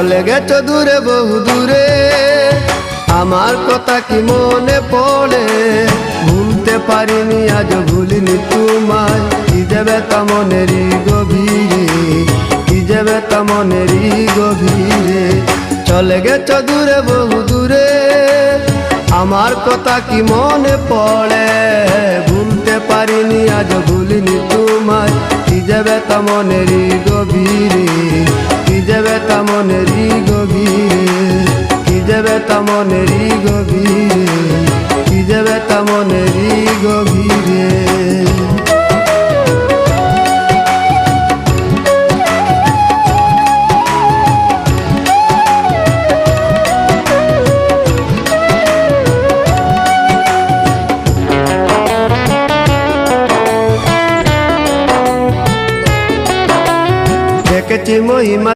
চলে গেছো দূরে বহু দূরে, আমার কথা কি মনে পড়ে? ভুলতে পারিনি আজ ভুলিনি তোমায়, কি যাবে তা মনেরই গভীরে, কি যাবে তা মনেরই গভীরে। চলে গেছো দূরে বহু দূরে, আমার কথা কি মনে পড়ে? ভুলতে পারিনি আজ ভুলিনি তোমায়, কি যাবে তা মনেরই গভীরে, কি যাবে তা মনেরই গভীরে, কি যাবে তা মনেরই গভীরে।